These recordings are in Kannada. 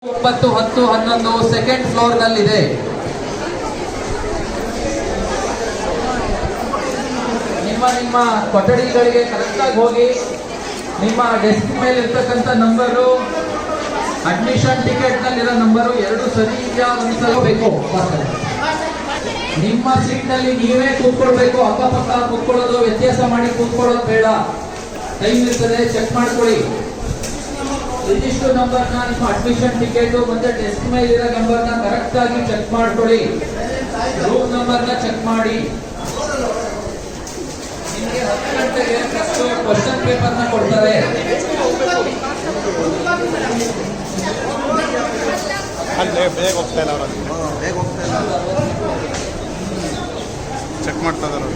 9, 10, 11 ಸೆಕೆಂಡ್ ಫ್ಲೋರ್ ನಲ್ಲಿದೆ. ನಿಮ್ಮ ಕೊಠಡಿಗಳಿಗೆ ಕರೆಕ್ಟಾಗಿ ಹೋಗಿ ನಿಮ್ಮ ಡೆಸ್ಕ್ ಮೇಲೆ ಇರ್ತಕ್ಕಂಥ ನಂಬರು, ಅಡ್ಮಿಷನ್ ಟಿಕೆಟ್ ನಲ್ಲಿರೋ ನಂಬರು ಎರಡು ಸರಿ ಇದೆಯಾ ಬೇಕು. ನಿಮ್ಮ ಸೀಟ್ ನಲ್ಲಿ ನೀವೇ ಕೂತ್ಕೊಳ್ಬೇಕು. ಅಕ್ಕಪಕ್ಕ ಕೂತ್ಕೊಳ್ಳೋದು, ವ್ಯತ್ಯಾಸ ಮಾಡಿ ಕೂತ್ಕೊಳ್ಳೋದು ಬೇಡ. ಟೈಮ್ ಇರ್ತದೆ, ಚೆಕ್ ಮಾಡ್ಕೊಳ್ಳಿ. ಇದಿಷ್ಟು ನಂಬರ್ನ ನಿಮ್ಮ ಅಡ್ಮಿಷನ್ ಟಿಕೆಟ್ ಮತ್ತೆ ಡೆಸ್ಕ್ ಮೇಲೆ ಇರೋ ನಂಬರ್ನ ಕರೆಕ್ಟ್ ಆಗಿ ಚೆಕ್ ಮಾಡ್ಕೊಳ್ಳಿ. ರೂಮ್ ನಂಬರ್ನ ಚೆಕ್ ಮಾಡಿ. ನಿಮಗೆ 10 ಗಂಟೆಗೆ ಕ್ವಶನ್ ಪೇಪರ್ನ ಕೊಡ್ತಾರೆ. ಬೇಗ ಹೋಗ್ತಾ ಇಲ್ಲ, ಚೆಕ್ ಮಾಡ್ತಾ ಇದ್ದಾರೆ.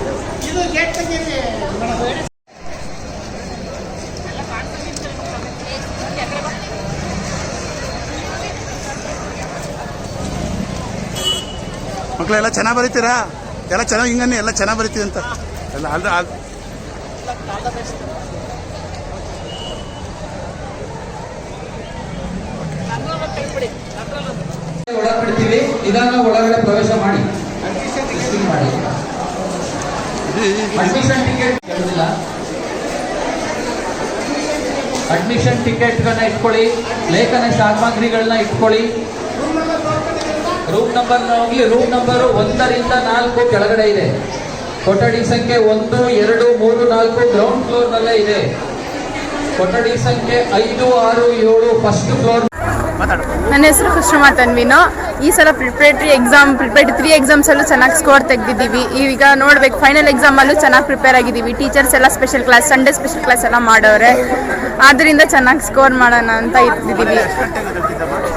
ಮಕ್ಕಳೆಲ್ಲ ಚೆನ್ನಾಗಿ ಬರೀತೀರಾ? ಎಲ್ಲ ಚೆನ್ನಾಗಿ ಹಿಂಗನ್ನೇ ಎಲ್ಲ ಚೆನ್ನಾಗಿ ಬರೀತೀವಿ ಅಂತ ಎಲ್ಲ ಒಳಪಡ್ತೀವಿ. ನಿಧಾನ ಒಳಗಡೆ ಪ್ರವೇಶ ಮಾಡಿ. ಅಡ್ಮಿಷನ್ ಟಿಕೆಟ್ ಕೇಳುವುದಿಲ್ಲ. ಅಡ್ಮಿಷನ್ ಟಿಕೆಟ್ಗಳನ್ನ ಇಟ್ಕೊಳ್ಳಿ. ಲೇಖನ ಸಾಮಗ್ರಿಗಳನ್ನ ಇಟ್ಕೊಳ್ಳಿ. ರೂಮ್ ನಂಬರ್ ಹೋಗ್ಲಿ. ರೂಮ್ ನಂಬರು 1 ರಿಂದ 4 ಕೆಳಗಡೆ ಇದೆ. ಕೊಠಡಿ ಸಂಖ್ಯೆ 1, 2, 3, 4 ಗ್ರೌಂಡ್ ಫ್ಲೋರ್ ನಲ್ಲೇ ಇದೆ. ಕೊಠಡಿ ಸಂಖ್ಯೆ 5, 6, 7 ಫಸ್ಟ್ ಫ್ಲೋರ್. ನನ್ನ ಹೆಸರು ಕುಸುಮಾ ತನ್ವಿನು. ಈ ಸಲ ಪ್ರಿಪರೇಟರಿ 3 ಎಕ್ಸಾಮ್ಸ್ ಅಲ್ಲೂ ಚೆನ್ನಾಗಿ ಸ್ಕೋರ್ ತೆಗೆದಿದ್ದೀವಿ. ಈಗ ನೋಡ್ಬೇಕು, ಫೈನಲ್ ಎಕ್ಸಾಮ್ ಅಲ್ಲೂ ಚೆನ್ನಾಗಿ ಪ್ರಿಪೇರ್ ಆಗಿದ್ದೀವಿ. ಟೀಚರ್ಸ್ ಎಲ್ಲ special class, Sunday special class ಎಲ್ಲ ಮಾಡೋರೆ. ಆದ್ದರಿಂದ ಚೆನ್ನಾಗಿ ಸ್ಕೋರ್ ಮಾಡೋಣ ಅಂತ ಇರ್ತಿದ್ದೀವಿ.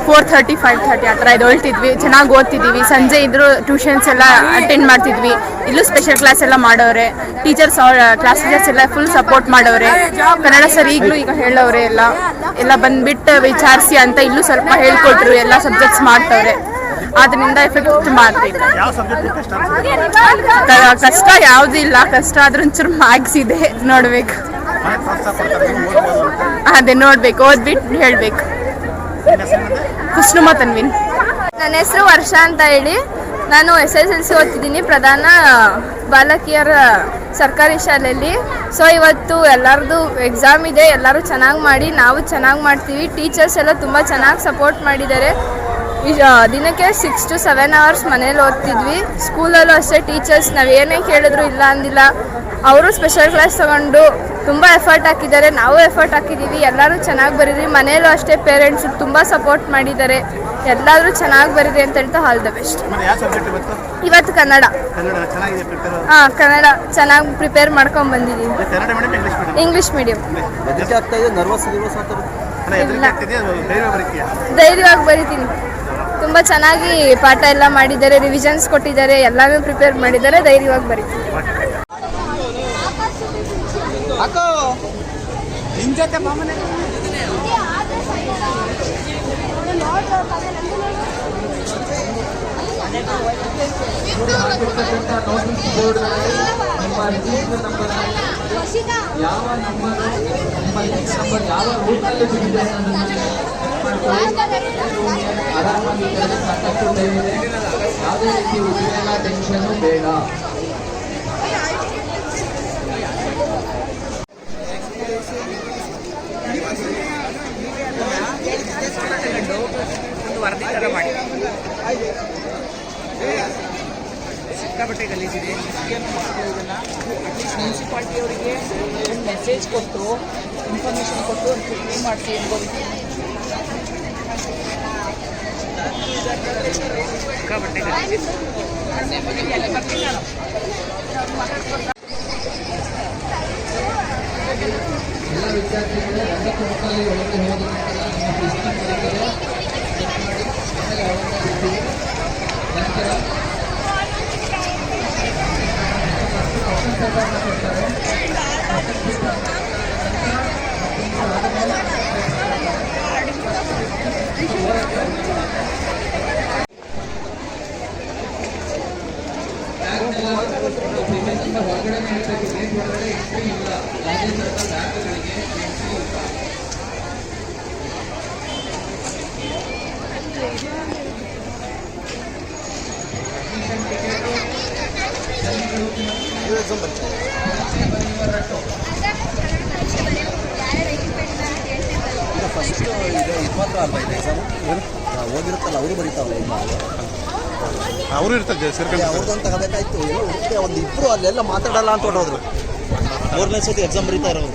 4:30, 5:30 ಆ ಥರ ಹೊರಟಿದ್ವಿ. ಚೆನ್ನಾಗಿ ಓದ್ತಿದ್ದೀವಿ. ಸಂಜೆ ಇದ್ರೂ ಟ್ಯೂಷನ್ಸ್ ಎಲ್ಲ ಅಟೆಂಡ್ ಮಾಡ್ತಿದ್ವಿ. ಇಲ್ಲೂ ಸ್ಪೆಷಲ್ ಕ್ಲಾಸ್ ಎಲ್ಲ ಮಾಡೋರೆ. ಕ್ಲಾಸ್ ಟೀಚರ್ಸ್ ಎಲ್ಲ ಫುಲ್ ಸಪೋರ್ಟ್ ಮಾಡೋರೆ. ಕನ್ನಡ ಸರ್ ಈಗ ಹೇಳೋರೆ. ಎಲ್ಲ ಬಂದ್ಬಿಟ್ಟು ವಿಚಾರಿಸಿ ಅಂತ ಇಲ್ಲೂ ಸ್ವಲ್ಪ ಹೇಳ್ಕೊಟ್ರು. ಎಲ್ಲ ಸಬ್ಜೆಕ್ಟ್ಸ್ ಮಾಡ್ತವ್ರೆ. ಅದರಿಂದ ಎಫೆಕ್ಟ್ ಮಾಡ್ತೈತೆ. ಕಷ್ಟ ಯಾವುದೂ ಇಲ್ಲ. ಕಷ್ಟ ಆದ್ರೂ ಒಂಚೂರು ಮ್ಯಾಕ್ಸ್ ಇದೆ, ನೋಡ್ಬೇಕು. ಅದೇ ನೋಡ್ಬೇಕು, ಓದ್ಬಿಟ್ಟು ಹೇಳ್ಬೇಕು. ಕುಸುಮಾ ತನ್ವಿನ್. ನನ್ನ ಹೆಸರು ವರ್ಷ ಅಂತ ಹೇಳಿ. ನಾನು SSLC ಓದ್ತಿದ್ದೀನಿ, ಪ್ರಧಾನ ಬಾಲಕಿಯರ ಸರ್ಕಾರಿ ಶಾಲೆಯಲ್ಲಿ. ಸೊ ಇವತ್ತು ಎಲ್ಲರದು ಎಕ್ಸಾಮ್ ಇದೆ. ಎಲ್ಲರೂ ಚೆನ್ನಾಗಿ ಮಾಡಿ, ನಾವು ಚೆನ್ನಾಗಿ ಮಾಡ್ತೀವಿ. ಟೀಚರ್ಸ್ ಎಲ್ಲ ತುಂಬ ಚೆನ್ನಾಗಿ ಸಪೋರ್ಟ್ ಮಾಡಿದ್ದಾರೆ. ದಿನಕ್ಕೆ 6 to 7 hours ಮನೇಲಿ ಓದ್ತಿದ್ವಿ. ಸ್ಕೂಲಲ್ಲೂ ಅಷ್ಟೇ ಟೀಚರ್ಸ್ ನಾವು ಏನೇ ಕೇಳಿದ್ರು ಇಲ್ಲ ಅಂದಿಲ್ಲ. ಅವರು ಸ್ಪೆಷಲ್ ಕ್ಲಾಸ್ ತೊಗೊಂಡು ತುಂಬ ಎಫರ್ಟ್ ಹಾಕಿದ್ದಾರೆ. ನಾವು ಎಫರ್ಟ್ ಹಾಕಿದ್ದೀವಿ. ಎಲ್ಲರೂ ಚೆನ್ನಾಗಿ ಬರೀರಿ. ಮನೇಲೂ ಅಷ್ಟೇ ಪೇರೆಂಟ್ಸ್ ತುಂಬ ಸಪೋರ್ಟ್ ಮಾಡಿದ್ದಾರೆ. ಎಲ್ಲಾದರೂ ಚೆನ್ನಾಗಿ ಬರೀರಿ ಅಂತ ಹೇಳ್ತಾ ಆಲ್ ದ ಬೆಸ್ಟ್. ಇವತ್ತು ಕನ್ನಡ. ಹಾಂ, ಕನ್ನಡ ಚೆನ್ನಾಗಿ ಪ್ರಿಪೇರ್ ಮಾಡ್ಕೊಂಡು ಬಂದಿದ್ದೀವಿ. English medium. ಧೈರ್ಯವಾಗಿ ಬರೀತೀನಿ. ತುಂಬ ಚೆನ್ನಾಗಿ ಪಾಠ ಎಲ್ಲ ಮಾಡಿದ್ದಾರೆ, ರಿವಿಷನ್ಸ್ ಕೊಟ್ಟಿದ್ದಾರೆ, ಎಲ್ಲಾನು ಪ್ರಿಪೇರ್ ಮಾಡಿದ್ದಾರೆ. ಧೈರ್ಯವಾಗಿ ಬರೀತೀನಿ. ಯಾವ ನಂಬರ್, ನಿಮ್ಮ ನಂಬರ್ ಯಾವ ರೂಟ್ನಲ್ಲಿ ಸಿಗಿದೆ ಆರಾಮಾಗಿ ಸಾಕಷ್ಟು ಟೈಮ್ ಇದೆ. ಯಾವುದೇ ರೀತಿ ಉದ್ವೇಗ, ಟೆನ್ಷನ್ ಬೇಡ. ಒಂದು ವರದಿ ಥರ ಮಾಡಿ. ಸಿಕ್ಕಾಪಟ್ಟೆ ಗಲೀಜಿದೆ. ಅಟ್ಲೀಸ್ಟ್ ಮುನ್ಸಿಪಾಲ್ಟಿಯವರಿಗೆ ಒಂದು ಮೆಸೇಜ್ ಕೊಟ್ಟು, ಇನ್ಫಾರ್ಮೇಷನ್ ಕೊಟ್ಟು ಒಂದು ಕ್ಲೀನ್ ಮಾಡಿಸಿ ಅನ್ಕೋಬೇಕು. ಸಿಕ್ಕಾಪಟ್ಟೆ ಗಲೀಜಿದೆ. ಎಲ್ಲ ವಿದ್ಯಾರ್ಥಿಗಳು ರಂಗಪ್ರಮುಖಲ್ಲಿ ಒಳಗೆ ಹೋದ ನಂತರ ನಿಮ್ಮ ಡಿಸ್ಟಿಕ್ ಪರೀಕ್ಷೆಗೆ ಚೆಕ್ ಮಾಡಿ ಆಮೇಲೆ ಅವರನ್ನು ನಂತರ ಕ್ವಶನ್ ಪೇಪರ್ನ ಕೊಡ್ತಾರೆ. ಹೊರಗಡೆ ಎಂಟ್ರಿ ಇಲ್ಲ. ಯಾವುದೇ ಥರದ ಬ್ಯಾಂಕ್ಗಳಿಗೆ ಎಂಟ್ರಿ ಇಲ್ಲ. ಎಕ್ಸಾಮ್ ಬರ್ತಾರೆ. ಈಗ ಫಸ್ಟ್ ಇದು ಮಾತ್ರ ಅಲ್ವಾ ಇದು ಎಕ್ಸಾಮು ಹೋಗಿರುತ್ತಲ್ಲ ಅವರು ಬರೀತಾವಲ್ಲ ಈಗ ಅವರು ಇರ್ತಾರೆ ಸೇರ್ಕೊಂಡು ಅವ್ರದ್ದೊಂದು ತಗೋಬೇಕಾಯ್ತು. ಎಲ್ಲ ಹುಡುಕ್ತೆ ಒಂದು ಇಬ್ಬರು ಅಲ್ಲೆಲ್ಲ ಮಾತಾಡಲ್ಲ ಅಂತ ಹೊರಟೋದ್ರು. 4ನೇ ಸತಿ ಎಕ್ಸಾಮ್ ಬರೀತಾ ಇರೋರು.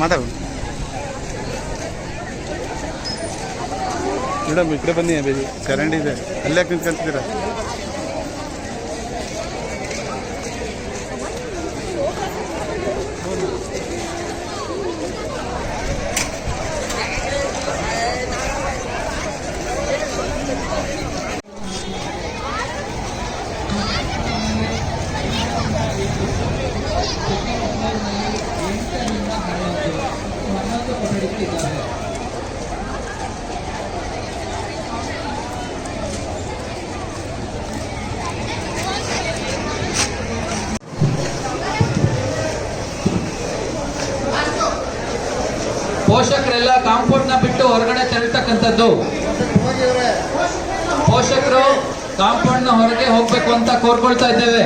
ಮಾತಾಡು ಮೇಡಮ್, ಈ ಕಡೆ ಬನ್ನಿ. ಚರಂಡಿ ಇದೆ, ಅಲ್ಲೇ ನಿಂತ್ಕೊಂತಿದ್ದೀರಾ? ಪೋಷಕರೆಲ್ಲ ಕಾಂಪೌಂಡ್ ನ ಬಿಟ್ಟು ಹೊರಗಡೆ ತೆರಳ್ತಕ್ಕಂಥದ್ದು. ಪೋಷಕರು ಕಾಂಪೌಂಡ್ ನ ಹೊರಗೆ ಹೋಗ್ಬೇಕು ಅಂತ ಕೋರ್ಕೊಳ್ತಾ ಇದ್ದೇವೆ.